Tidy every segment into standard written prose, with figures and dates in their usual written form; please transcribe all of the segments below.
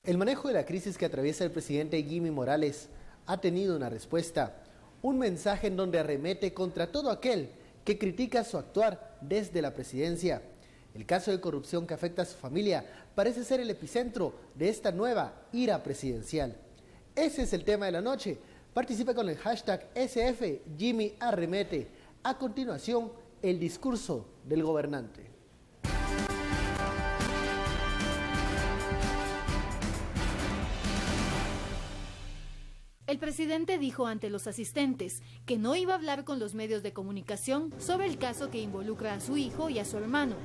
El manejo de la crisis que atraviesa el presidente Jimmy Morales ha tenido una respuesta, un mensaje en donde arremete contra todo aquel que critica su actuar desde la presidencia. El caso de corrupción que afecta a su familia parece ser el epicentro de esta nueva ira presidencial. Ese es el tema de la noche. Participa con el hashtag #SFJimmyArremete. A continuación, el discurso del gobernante. El presidente dijo ante los asistentes que no iba a hablar con los medios de comunicación sobre el caso que involucra a su hijo y a su hermano,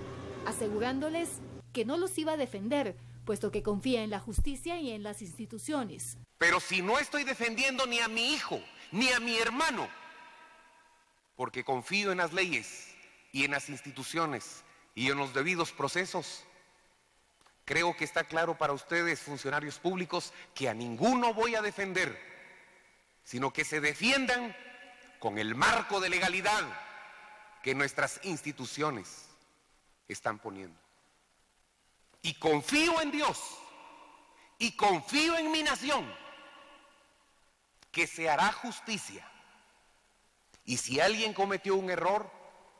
asegurándoles que no los iba a defender, puesto que confía en la justicia y en las instituciones. Pero si no estoy defendiendo ni a mi hijo, ni a mi hermano, porque confío en las leyes y en las instituciones y en los debidos procesos, creo que está claro para ustedes, funcionarios públicos, que a ninguno voy a defender, sino que se defiendan con el marco de legalidad que nuestras instituciones están poniendo. Y confío en Dios, y confío en mi nación, que se hará justicia. Y si alguien cometió un error,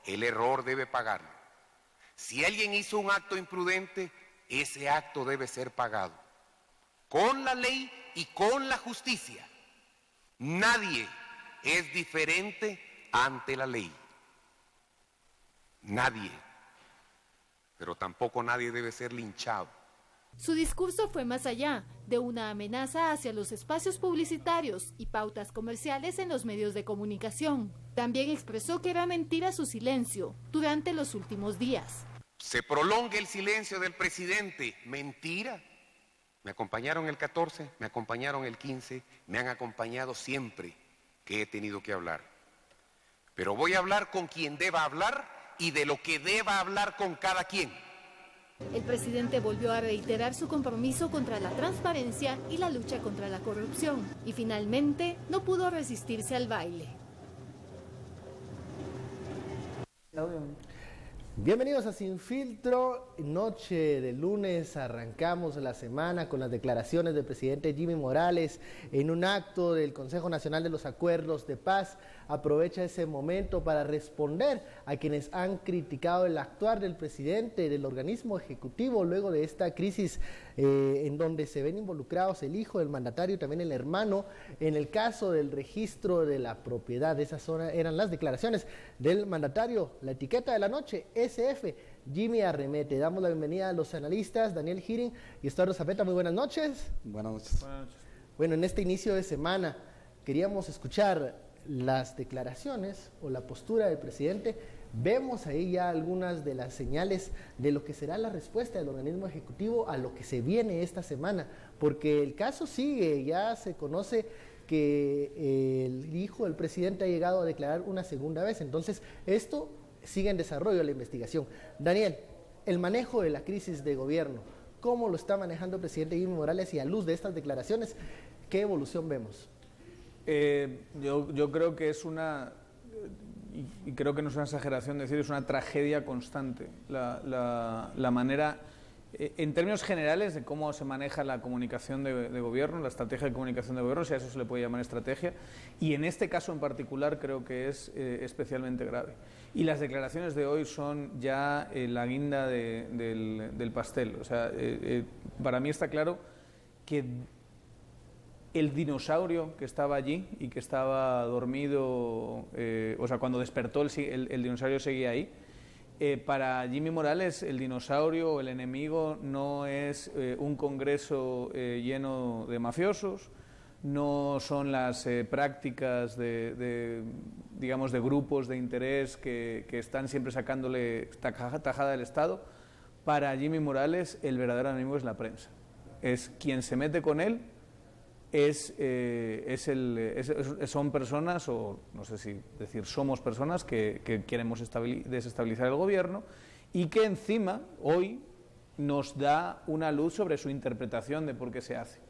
el error debe pagarlo. Si alguien hizo un acto imprudente, ese acto debe ser pagado. Con la ley y con la justicia. Nadie es diferente ante la ley. Nadie. Pero tampoco nadie debe ser linchado. Su discurso fue más allá de una amenaza hacia los espacios publicitarios y pautas comerciales en los medios de comunicación. También expresó que era mentira su silencio durante los últimos días. Se prolonga el silencio del presidente. Mentira. Me acompañaron el 14, me acompañaron el 15, me han acompañado siempre que he tenido que hablar. Pero voy a hablar con quien deba hablar y de lo que deba hablar con cada quien. El presidente volvió a reiterar su compromiso contra la transparencia y la lucha contra la corrupción. Y finalmente no pudo resistirse al baile. Bienvenidos a Sin Filtro, noche de lunes, arrancamos la semana con las declaraciones del presidente Jimmy Morales en un acto del Consejo Nacional de los Acuerdos de Paz. Aprovecha ese momento para responder a quienes han criticado el actuar del presidente del organismo ejecutivo luego de esta crisis en donde se ven involucrados el hijo del mandatario y también el hermano en el caso del registro de la propiedad. Esas eran las declaraciones del mandatario. La etiqueta de la noche, SF Jimmy Arremete. Damos la bienvenida a los analistas Daniel Hiring y Estuardo Zapeta. Muy buenas noches. Buenas noches. Buenas noches. Bueno, en este inicio de semana queríamos escuchar las declaraciones o la postura del presidente. Vemos ahí ya algunas de las señales de lo que será la respuesta del organismo ejecutivo a lo que se viene esta semana, porque el caso sigue. Ya se conoce que el hijo del presidente ha llegado a declarar una segunda vez, entonces esto sigue en desarrollo la investigación. Daniel, el manejo de la crisis de gobierno, ¿cómo lo está manejando el presidente Jimmy Morales? Y a luz de estas declaraciones, ¿qué evolución vemos? Yo creo que es una, y creo que no es una exageración decir, es una tragedia constante. La manera, en términos generales, de cómo se maneja la comunicación de gobierno, la estrategia de comunicación de gobierno, si a eso se le puede llamar estrategia, y en este caso en particular creo que es especialmente grave. Y las declaraciones de hoy son ya la guinda del pastel. O sea, para mí está claro que el dinosaurio que estaba allí y que estaba dormido, o sea, cuando despertó el dinosaurio seguía ahí. Para Jimmy Morales el dinosaurio o el enemigo no es un Congreso lleno de mafiosos, no son las prácticas digamos, de grupos de interés que están siempre sacándole tajada del Estado. Para Jimmy Morales el verdadero enemigo es la prensa, es quien se mete con él. Son personas, o no sé si decir somos personas que queremos desestabilizar el gobierno y que encima hoy nos da una luz sobre su interpretación de por qué se hace.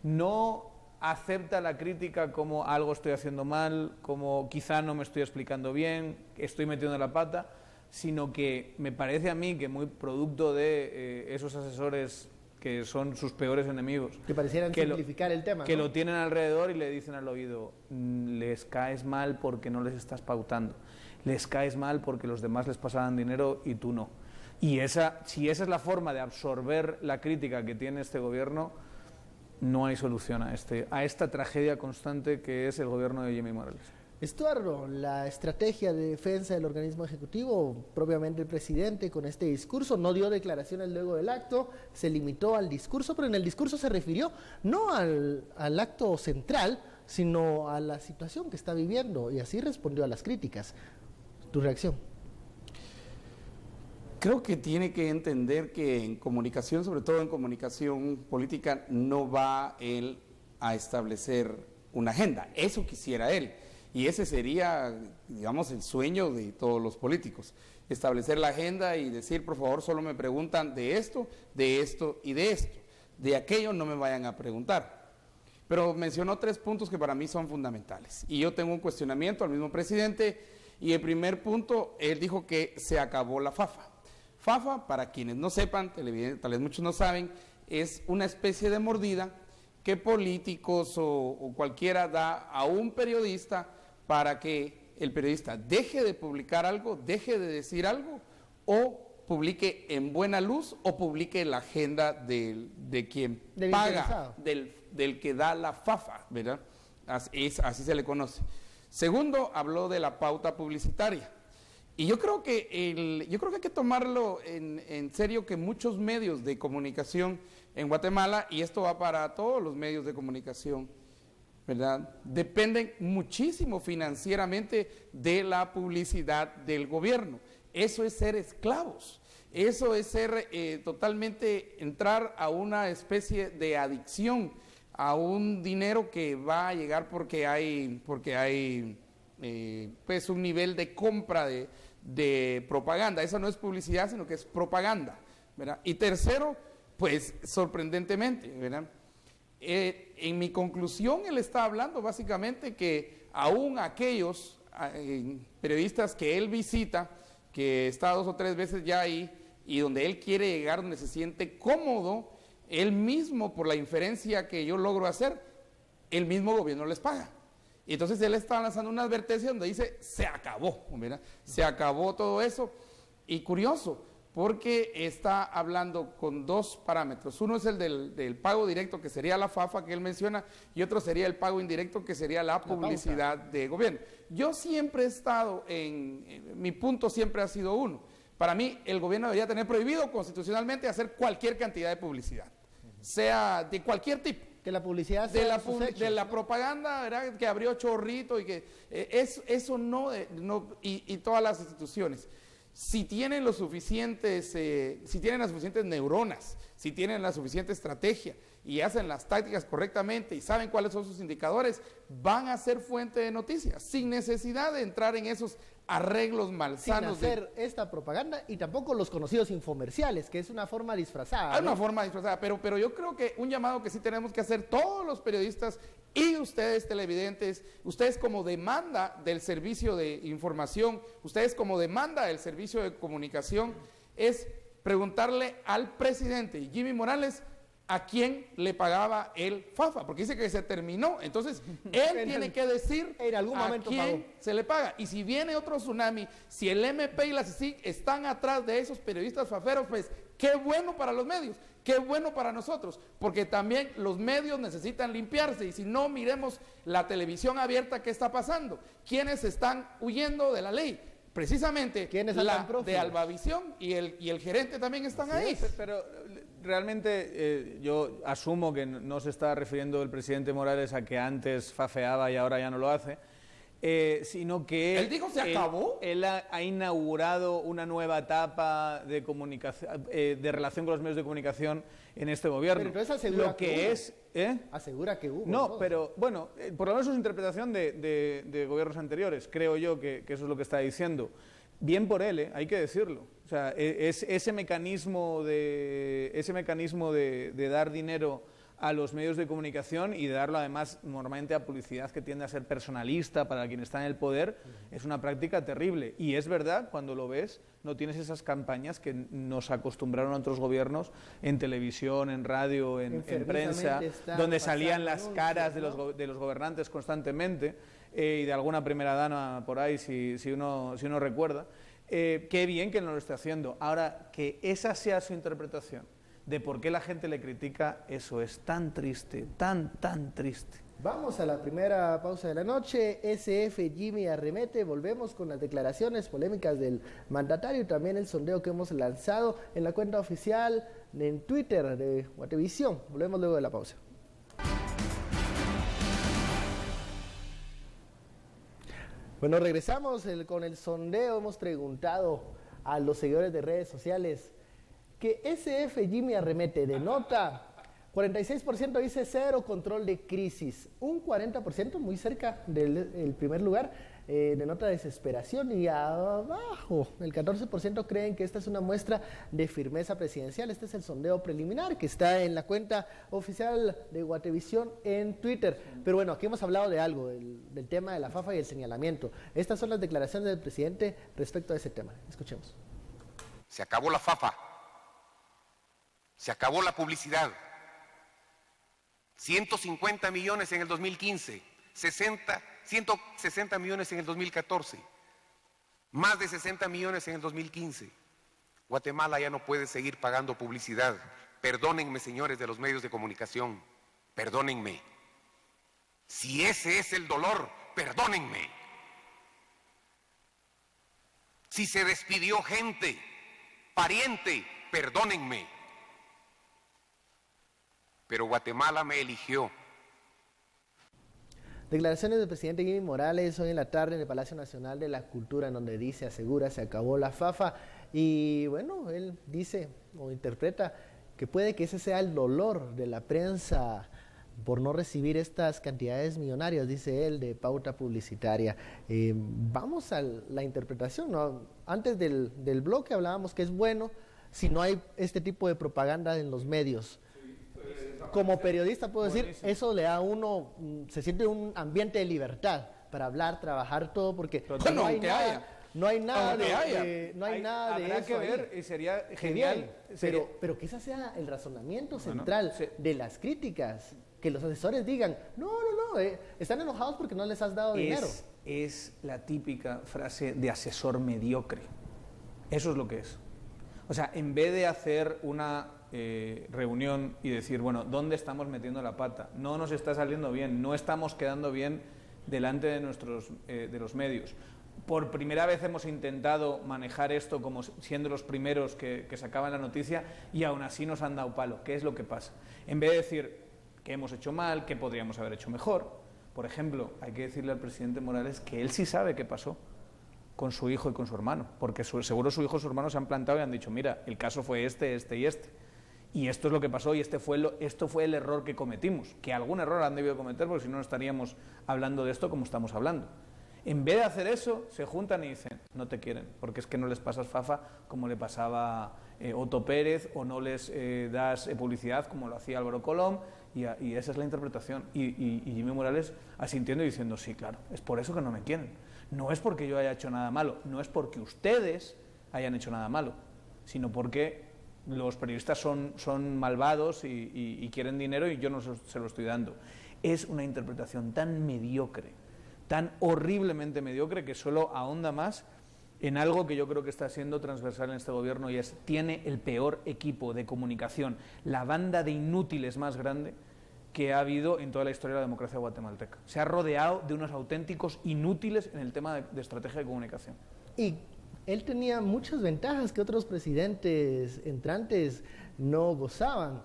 No acepta la crítica como algo estoy haciendo mal, como quizá no me estoy explicando bien, estoy metiendo la pata, sino que me parece a mí que muy producto de esos asesores que son sus peores enemigos. Que parecieran simplificar el tema, que ¿no? lo tienen alrededor y le dicen al oído, les caes mal porque no les estás pautando, les caes mal porque los demás les pasaban dinero y tú no. Y si esa es la forma de absorber la crítica que tiene este gobierno, no hay solución a esta tragedia constante que es el gobierno de Jimmy Morales. Estuardo, la estrategia de defensa del organismo ejecutivo, propiamente el presidente con este discurso, no dio declaraciones luego del acto, se limitó al discurso, pero en el discurso se refirió no al acto central, sino a la situación que está viviendo, y así respondió a las críticas. ¿Tu reacción? Creo que tiene que entender que en comunicación, sobre todo en comunicación política, no va él a establecer una agenda. Eso quisiera él. Y ese sería, digamos, el sueño de todos los políticos. Establecer la agenda y decir, por favor, solo me preguntan de esto y de esto. De aquello no me vayan a preguntar. Pero mencionó 3 puntos que para mí son fundamentales. Y yo tengo un cuestionamiento al mismo presidente. Y el primer punto, él dijo que se acabó la FAFA. FAFA, para quienes no sepan, tal vez muchos no saben, es una especie de mordida que políticos o cualquiera da a un periodista para que el periodista deje de publicar algo, deje de decir algo, o publique en buena luz, o publique la agenda de quien paga, del que da la FAFA, ¿verdad? Así se le conoce. Segundo, habló de la pauta publicitaria. Y yo creo que hay que tomarlo en serio, que muchos medios de comunicación en Guatemala, y esto va para todos los medios de comunicación, ¿verdad?, dependen muchísimo financieramente de la publicidad del gobierno. Eso es ser esclavos, eso es ser totalmente entrar a una especie de adicción a un dinero que va a llegar porque hay pues un nivel de compra de propaganda. Eso no es publicidad, sino que es propaganda, ¿verdad? Y tercero, pues sorprendentemente, ¿verdad?, en mi conclusión él está hablando básicamente que aún aquellos periodistas que él visita, que está 2 o 3 veces ya ahí, y donde él quiere llegar, donde se siente cómodo, él mismo, por la inferencia que yo logro hacer, el mismo gobierno les paga. Y entonces él está lanzando una advertencia donde dice, se acabó, ¿verdad? Se acabó todo eso. Y curioso, porque está hablando con 2 parámetros. Uno es el del pago directo, que sería la FAFA que él menciona, y otro sería el pago indirecto, que sería la publicidad de gobierno. Yo siempre he estado mi punto siempre ha sido uno. Para mí, el gobierno debería tener prohibido constitucionalmente hacer cualquier cantidad de publicidad, sea de cualquier tipo. Que la publicidad sea de la propaganda, ¿verdad?, que abrió Chorrito y que eso no, y todas las instituciones. Si tienen las suficientes neuronas, si tienen la suficiente estrategia y hacen las tácticas correctamente y saben cuáles son sus indicadores, van a ser fuente de noticias, sin necesidad de entrar en esos arreglos malsanos. Sin hacer esta propaganda, y tampoco los conocidos infomerciales, que es una forma disfrazada. Es una forma disfrazada, pero yo creo que un llamado que sí tenemos que hacer todos los periodistas y ustedes televidentes, ustedes como demanda del servicio de información, ustedes como demanda del servicio de comunicación, es preguntarle al presidente Jimmy Morales a quién le pagaba el FAFA, porque dice que se terminó. Entonces, él tiene que decir en algún momento a quién pagó. se le paga. Y si viene otro tsunami, si el MP y la CICIG están atrás de esos periodistas faferos, pues qué bueno para los medios, qué bueno para nosotros, porque también los medios necesitan limpiarse. Y si no, miremos la televisión abierta, ¿qué está pasando? ¿Quiénes están huyendo de la ley? Precisamente la de Albavisión y el gerente también están ahí. Pero realmente yo asumo que no se está refiriendo el presidente Morales a que antes fafeaba y ahora ya no lo hace, sino que él dijo, ¿se acabó? Él ha inaugurado una nueva etapa de comunicación, de relación con los medios de comunicación en este gobierno. Pero entonces asegura lo que es, asegura que hubo. No, pero bueno, por lo menos es su interpretación de gobiernos anteriores. Creo yo que eso es lo que está diciendo. Bien por él, hay que decirlo. O sea, ese mecanismo de dar dinero a los medios de comunicación y de darlo además normalmente a publicidad que tiende a ser personalista para quien está en el poder, es una práctica terrible. Y es verdad, cuando lo ves, no tienes esas campañas que nos acostumbraron otros gobiernos en televisión, en radio, en prensa, donde salían las caras de los gobernantes constantemente y de alguna primera dama por ahí, si uno recuerda. Qué bien que no lo esté haciendo. Ahora, que esa sea su interpretación de por qué la gente le critica, eso es tan triste, tan triste. Vamos a la primera pausa de la noche. SF Jimmy arremete. Volvemos con las declaraciones polémicas del mandatario y también el sondeo que hemos lanzado en la cuenta oficial en Twitter de Guatevisión. Volvemos luego de la pausa. Bueno, regresamos con el sondeo. Hemos preguntado a los seguidores de redes sociales que SF Jimmy arremete denota 46% dice cero control de crisis, un 40% muy cerca del primer lugar denota desesperación y abajo el 14% creen que esta es una muestra de firmeza presidencial. Este es el sondeo preliminar que está en la cuenta oficial de Guatevisión en Twitter. Pero bueno, aquí hemos hablado de algo, del tema de la FAFA y el señalamiento. Estas son las declaraciones del presidente respecto a ese tema. Escuchemos. Se acabó la FAFA. Se acabó la publicidad. 150 millones en el 2015, 160 millones en el 2014, más de 60 millones en el 2015. Guatemala ya no puede seguir pagando publicidad. Perdónenme, señores de los medios de comunicación, perdónenme. Si ese es el dolor, perdónenme. Si se despidió gente, pariente, perdónenme. Pero Guatemala me eligió. Declaraciones del presidente Jimmy Morales hoy en la tarde en el Palacio Nacional de la Cultura, en donde dice, asegura, se acabó la FAFA. Y bueno, él dice o interpreta que puede que ese sea el dolor de la prensa por no recibir estas cantidades millonarias, dice él, de pauta publicitaria. Vamos a la interpretación, ¿no? Antes del bloque hablábamos que es bueno si no hay este tipo de propaganda en los medios. Como periodista puedo decir, eso le da a uno, se siente un ambiente de libertad para hablar, trabajar todo, porque no hay nada de habrá eso que ver ahí. y sería genial. Pero que ese sea el razonamiento central de las críticas, que los asesores digan, no, están enojados porque no les has dado dinero. Es la típica frase de asesor mediocre. Eso es lo que es. O sea, en vez de hacer una reunión y decir, bueno, ¿dónde estamos metiendo la pata? No nos está saliendo bien, no estamos quedando bien delante de los medios. Por primera vez hemos intentado manejar esto como siendo los primeros que sacaban la noticia y aún así nos han dado palo. ¿Qué es lo que pasa? En vez de decir qué hemos hecho mal, qué podríamos haber hecho mejor, por ejemplo, hay que decirle al presidente Morales que él sí sabe qué pasó con su hijo y con su hermano, porque seguro su hijo y su hermano se han plantado y han dicho, mira, el caso fue este y este. Y esto es lo que pasó y esto fue el error que cometimos, que algún error han debido cometer porque si no estaríamos hablando de esto como estamos hablando. En vez de hacer eso, se juntan y dicen, no te quieren, porque es que no les pasas FAFA como le pasaba Otto Pérez o no les das publicidad como lo hacía Álvaro Colom y esa es la interpretación. Y Jimmy Morales asintiendo y diciendo, sí, claro, es por eso que no me quieren. No es porque yo haya hecho nada malo, no es porque ustedes hayan hecho nada malo, sino porque los periodistas son malvados y quieren dinero y yo no se lo estoy dando. Es una interpretación tan mediocre, tan horriblemente mediocre, que solo ahonda más en algo que yo creo que está siendo transversal en este gobierno y es, tiene el peor equipo de comunicación, la banda de inútiles más grande que ha habido en toda la historia de la democracia guatemalteca. Se ha rodeado de unos auténticos inútiles en el tema de estrategia de comunicación. Y él tenía muchas ventajas que otros presidentes entrantes no gozaban.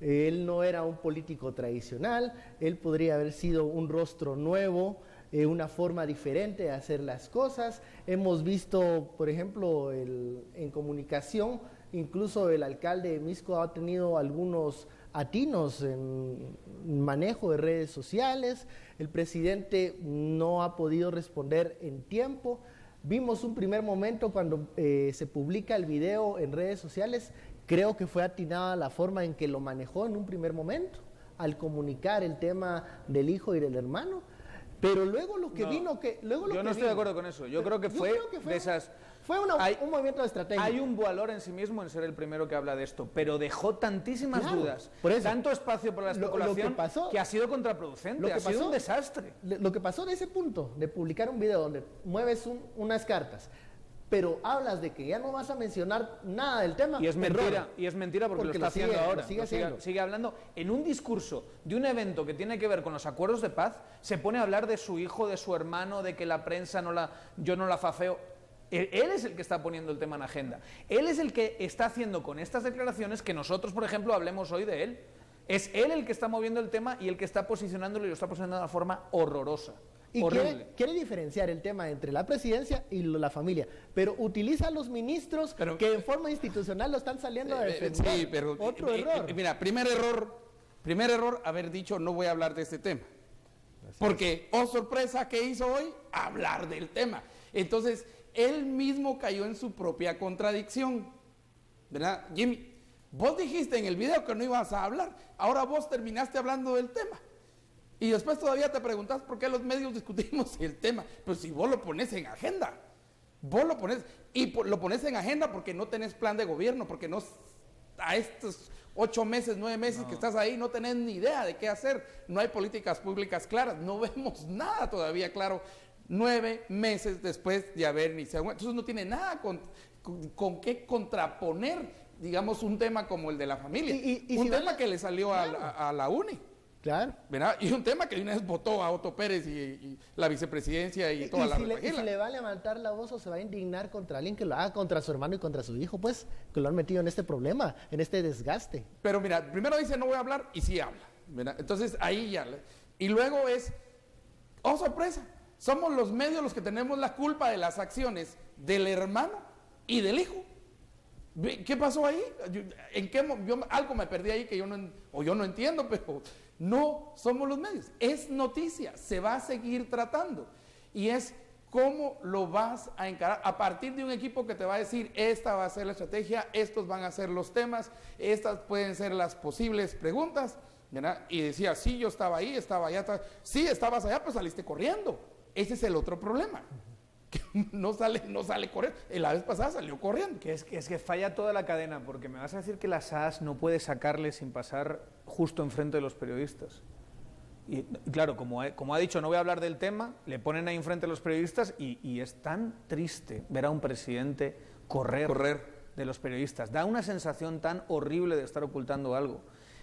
Él no era un político tradicional, él podría haber sido un rostro nuevo, una forma diferente de hacer las cosas. Hemos visto, por ejemplo, en comunicación, incluso el alcalde de Misco ha tenido algunos atinos en manejo de redes sociales, el presidente no ha podido responder en tiempo. Vimos un primer momento cuando se publica el video en redes sociales, creo que fue atinada la forma en que lo manejó en un primer momento, al comunicar el tema del hijo y del hermano. Pero luego lo que vino, yo no estoy de acuerdo con eso. Yo creo que fue de esas... Fue un movimiento de estrategia. Hay un valor en sí mismo en ser el primero que habla de esto, pero dejó tantísimas dudas, tanto espacio para la especulación, que ha sido contraproducente, ha sido un desastre. Lo que pasó de ese punto, de publicar un video donde mueves unas cartas, pero hablas de que ya no vas a mencionar nada del tema. Y es mentira porque lo está haciendo ahora. Sigue hablando en un discurso de un evento que tiene que ver con los acuerdos de paz, se pone a hablar de su hijo, de su hermano, de que la prensa yo no la fafeo. Él es el que está poniendo el tema en agenda. Él es el que está haciendo con estas declaraciones que nosotros, por ejemplo, hablemos hoy de él. Es él el que está moviendo el tema y el que está posicionándolo y lo está posicionando de una forma horrorosa. Y quiere diferenciar el tema entre la presidencia y la familia, pero utiliza a los ministros que en forma institucional lo están saliendo a defender. Sí, pero otro error. Mira, primer error haber dicho no voy a hablar de este tema. Porque, oh sorpresa, ¿qué hizo hoy? Hablar del tema. Entonces, él mismo cayó en su propia contradicción, ¿verdad? Jimmy, vos dijiste en el video que no ibas a hablar, ahora vos terminaste hablando del tema. Y después todavía te preguntás por qué los medios discutimos el tema. Pues si vos lo pones en agenda, lo pones en agenda porque no tenés plan de gobierno, porque no, a estos 8 meses, 9 meses que estás ahí, no tenés ni idea de qué hacer, no hay políticas públicas claras, no vemos nada todavía claro. 9 meses después de haber iniciado. Entonces no tiene nada con qué contraponer, digamos, un tema como el de la familia. Un tema que le salió a la UNE. Claro. ¿Verdad? Y un tema que de una vez votó a Otto Pérez y la vicepresidencia y toda la regila. Y si le va a levantar la voz o se va a indignar contra alguien que lo haga contra su hermano y contra su hijo, pues, que lo han metido en este problema, en este desgaste. Pero mira, primero dice no voy a hablar y sí habla, ¿verdad? Entonces ahí ya. Y luego es, oh sorpresa, somos los medios los que tenemos la culpa de las acciones del hermano y del hijo. ¿Qué pasó ahí? Algo me perdí ahí que yo no entiendo, pero no somos los medios. Es noticia, se va a seguir tratando. Y es cómo lo vas a encarar a partir de un equipo que te va a decir, esta va a ser la estrategia, estos van a ser los temas, estas pueden ser las posibles preguntas, ¿verdad? Y decía, sí, yo estaba ahí, estaba allá, sí, estabas allá, pues saliste corriendo. Ese es el otro problema, que no sale corriendo. La vez pasada salió corriendo. Es que falla toda la cadena, porque me vas a decir que la SAS no puede sacarle sin pasar justo enfrente de los periodistas. Y claro, como ha dicho, no voy a hablar del tema, le ponen ahí enfrente a los periodistas y es tan triste ver a un presidente correr de los periodistas. Da una sensación tan horrible de estar ocultando algo.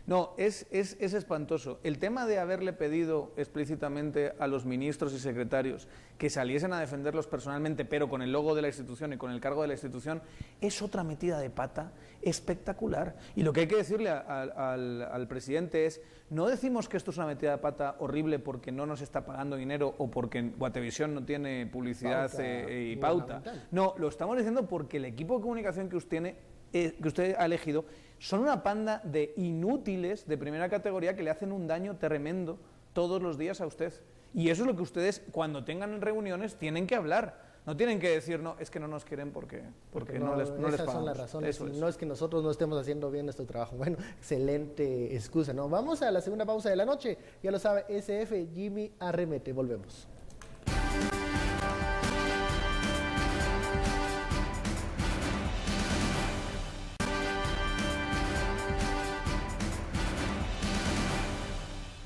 No, es espantoso. El tema de haberle pedido explícitamente a los ministros y secretarios que saliesen a defenderlos personalmente, pero con el logo de la institución y con el cargo de la institución, es otra metida de pata espectacular. Y lo que hay que decirle al presidente es, no decimos que esto es una metida de pata horrible porque no nos está pagando dinero o porque Guatevisión no tiene publicidad y pauta. No, lo estamos diciendo porque el equipo de comunicación que usted ha elegido son una panda de inútiles de primera categoría que le hacen un daño tremendo todos los días a usted. Y eso es lo que ustedes, cuando tengan reuniones, tienen que hablar. No tienen que decir, no, es que no nos quieren porque no les pagamos. Esas son las razones. No es que nosotros no estemos haciendo bien nuestro trabajo. Bueno, excelente excusa, ¿no? Vamos a la segunda pausa de la noche. Ya lo sabe, SF Jimmy Arremete. Volvemos.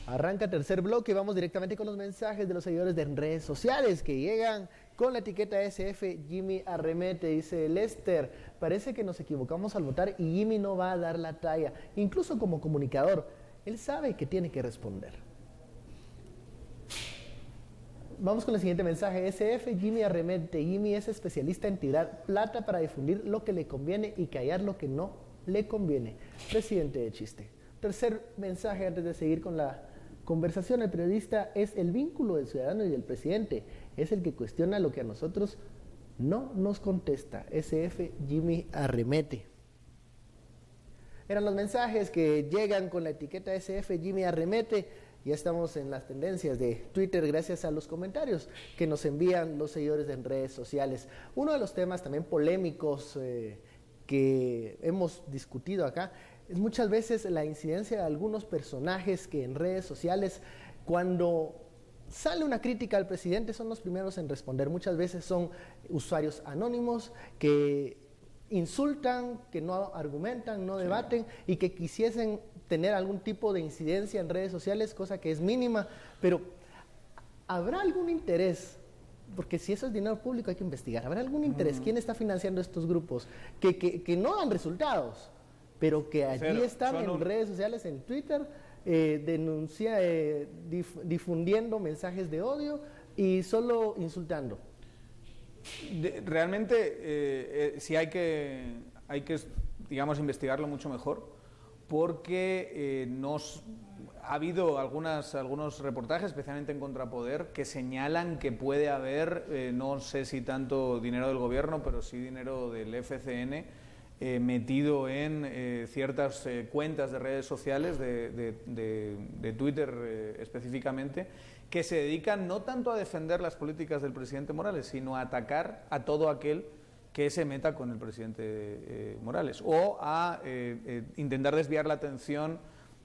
Arranca tercer bloque, vamos directamente con los mensajes de los seguidores de redes sociales que llegan con la etiqueta SF Jimmy Arremete. Dice Lester, parece que nos equivocamos al votar y Jimmy no va a dar la talla, incluso como comunicador, él sabe que tiene que responder. Vamos con el siguiente mensaje, SF Jimmy Arremete. Jimmy es especialista en tirar plata para difundir lo que le conviene y callar lo que no le conviene. Presidente de chiste. Tercer mensaje antes de seguir con la conversación, el periodista es el vínculo del ciudadano y del presidente, es el que cuestiona lo que a nosotros no nos contesta. SF Jimmy Arremete. Eran los mensajes que llegan con la etiqueta SF Jimmy Arremete. Ya estamos en las tendencias de Twitter gracias a los comentarios que nos envían los seguidores en redes sociales. Uno de los temas también polémicos que hemos discutido acá es muchas veces la incidencia de algunos personajes que en redes sociales, cuando sale una crítica al presidente, son los primeros en responder. Muchas veces son usuarios anónimos que insultan, que no argumentan, no debaten y que quisiesen tener algún tipo de incidencia en redes sociales, cosa que es mínima, pero ¿habrá algún interés? Porque si eso es dinero público hay que investigar. ¿Habrá algún interés? ¿Quién está financiando estos grupos? Que no dan resultados, pero que allí están en redes sociales, en Twitter, difundiendo mensajes de odio y solo insultando. Realmente sí hay que, digamos, investigarlo mucho mejor, porque ha habido algunos reportajes, especialmente en Contrapoder, que señalan que puede haber, no sé si tanto dinero del gobierno, pero sí dinero del FCN metido en ciertas cuentas de redes sociales, de Twitter específicamente, que se dedican no tanto a defender las políticas del presidente Morales, sino a atacar a todo aquel que se meta con el presidente Morales, o a intentar desviar la atención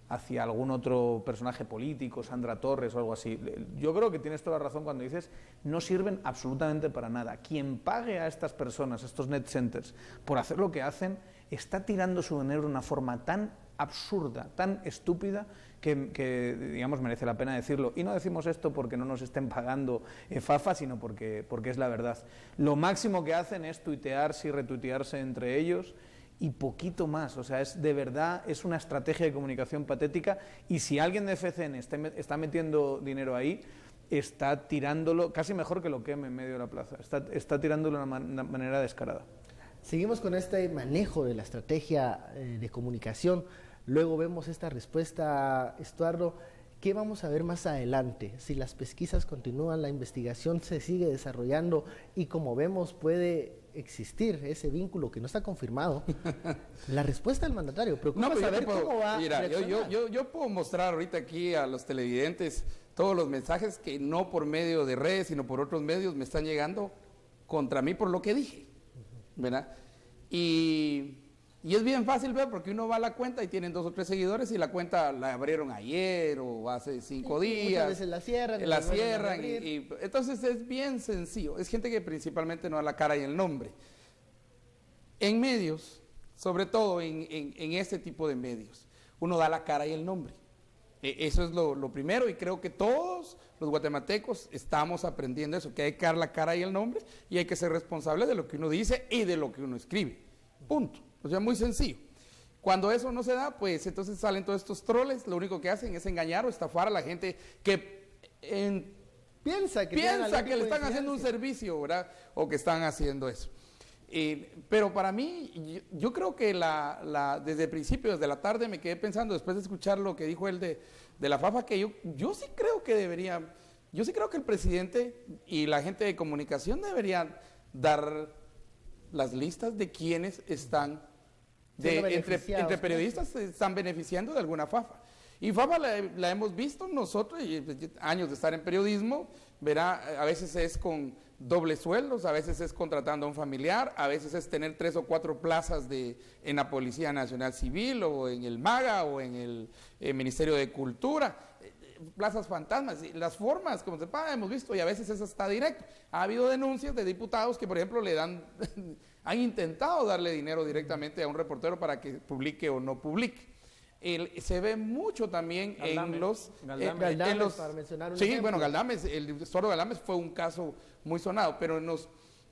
hacia algún otro personaje político, Sandra Torres o algo así. Yo creo que tienes toda la razón cuando dices no sirven absolutamente para nada. Quien pague a estas personas, a estos net centers, por hacer lo que hacen, está tirando su dinero de una forma tan absurda, tan estúpida, que digamos, merece la pena decirlo. Y no decimos esto porque no nos estén pagando Fafa, sino porque es la verdad. Lo máximo que hacen es tuitearse y retuitearse entre ellos, y poquito más. O sea, es de verdad, es una estrategia de comunicación patética, y si alguien de FCN está metiendo dinero ahí, está tirándolo casi mejor que lo queme en medio de la plaza. Está tirándolo de una manera descarada. Seguimos con este manejo de la estrategia de comunicación. Luego vemos esta respuesta, Estuardo. ¿Qué vamos a ver más adelante? Si las pesquisas continúan, la investigación se sigue desarrollando y, como vemos, puede existir ese vínculo que no está confirmado. La respuesta del mandatario, preocupa saber cómo va. Mira, yo puedo mostrar ahorita aquí a los televidentes todos los mensajes que no por medio de redes, sino por otros medios me están llegando contra mí por lo que dije, ¿verdad? Y es bien fácil ver, porque uno va a la cuenta y tienen 2 o 3 seguidores y la cuenta la abrieron ayer o hace 5 días. Muchas veces la cierran. La cierran y entonces es bien sencillo. Es gente que principalmente no da la cara y el nombre. En medios, sobre todo en este tipo de medios, uno da la cara y el nombre. Eso es lo primero, y creo que todos los guatemaltecos estamos aprendiendo eso, que hay que dar la cara y el nombre y hay que ser responsable de lo que uno dice y de lo que uno escribe. Punto. O sea, muy sencillo. Cuando eso no se da, pues entonces salen todos estos troles, lo único que hacen es engañar o estafar a la gente que piensa que le están haciendo un servicio, ¿verdad? O que están haciendo eso. Pero para mí, yo creo que desde el principio, desde la tarde, me quedé pensando, después de escuchar lo que dijo él de la Fafa, que yo sí creo que yo sí creo que el presidente y la gente de comunicación deberían dar las listas de quienes están, entre periodistas se están beneficiando de alguna Fafa. Y Fafa la hemos visto nosotros, y años de estar en periodismo, verá, a veces es con dobles sueldos, a veces es contratando a un familiar, a veces es tener 3 o 4 plazas en la Policía Nacional Civil, o en el MAGA, o en el Ministerio de Cultura, plazas fantasmas. Las formas como se paga hemos visto, y a veces eso está directo. Ha habido denuncias de diputados que, por ejemplo, han intentado darle dinero directamente a un reportero para que publique o no publique. Se ve mucho también Galdames, para mencionar un sí, ejemplo. Bueno, Galdames, el Estuardo Galdames fue un caso muy sonado, pero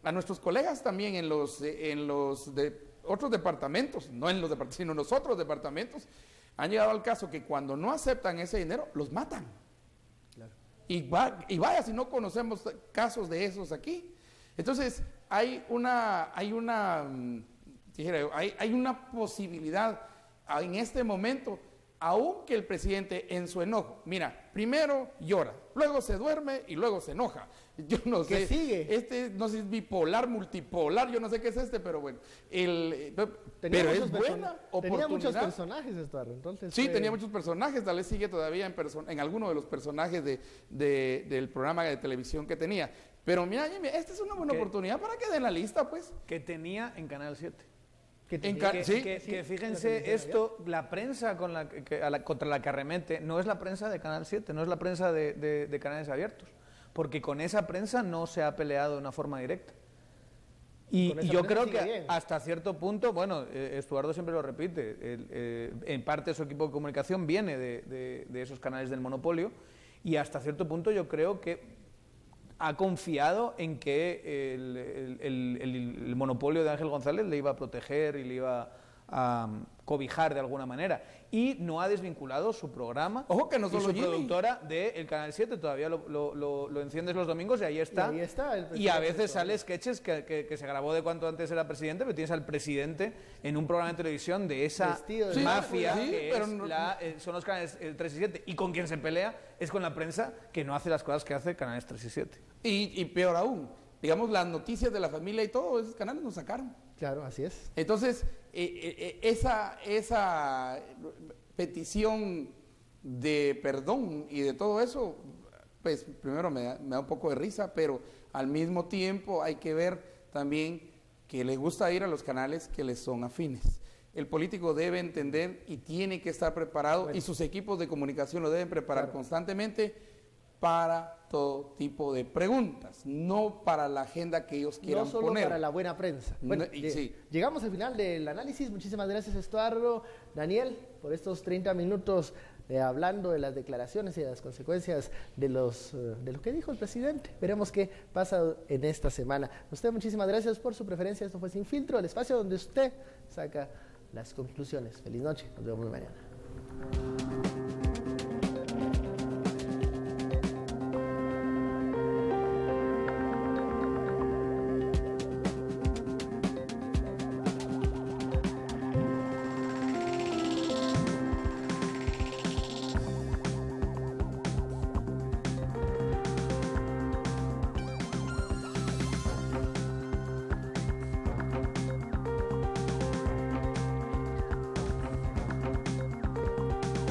a nuestros colegas también en los otros departamentos, no en los departamentos, sino en los otros departamentos, han llegado al caso que cuando no aceptan ese dinero, los matan. Claro. Y vaya si no conocemos casos de esos aquí. Entonces, hay una posibilidad en este momento, aunque el presidente en su enojo, mira, primero llora, luego se duerme y luego se enoja. Yo no sé, sigue? No sé si es bipolar, multipolar, yo no sé qué es pero bueno, pero es buena oportunidad. Tenía muchos personajes, Estuardo, entonces. Sí, tenía muchos personajes, tal vez sigue todavía en alguno de los personajes del programa de televisión que tenía. Pero mira, esta es una buena oportunidad para que den la lista, pues. Que tenía en Canal 7. Que fíjense esto, la prensa contra la que arremete no es la prensa de Canal 7, no es la prensa de canales abiertos, porque con esa prensa no se ha peleado de una forma directa. Y yo creo que hasta cierto punto, bueno, Estuardo siempre lo repite, en parte su equipo de comunicación viene de esos canales del monopolio, y hasta cierto punto yo creo que ha confiado en que el monopolio de Ángel González le iba a proteger y le iba a cobijar de alguna manera, y no ha desvinculado su programa. Ojo que no solo y su productora del Canal 7 todavía lo enciendes los domingos y ahí está. Y a veces sale sketches que se grabó de cuanto antes era presidente, pero tienes al presidente en un programa de televisión de esa mafia son los canales 3 y 7, y con quien se pelea es con la prensa que no hace las cosas que hace canales 3 y 7. Y peor aún, digamos, las noticias de la familia y todo, esos canales nos sacaron. Claro, así es. Entonces, esa petición de perdón y de todo eso, pues primero me da un poco de risa, pero al mismo tiempo hay que ver también que le gusta ir a los canales que les son afines. El político debe entender y tiene que estar preparado, y sus equipos de comunicación lo deben preparar constantemente para todo tipo de preguntas, no para la agenda que ellos quieran poner. No solo para la buena prensa. Bueno, llegamos al final del análisis. Muchísimas gracias, Estuardo, Daniel, por estos 30 minutos hablando de las declaraciones y de las consecuencias de lo que dijo el presidente. Veremos qué pasa en esta semana. A usted muchísimas gracias por su preferencia. Esto fue Sin Filtro, el espacio donde usted saca las conclusiones. Feliz noche, nos vemos mañana.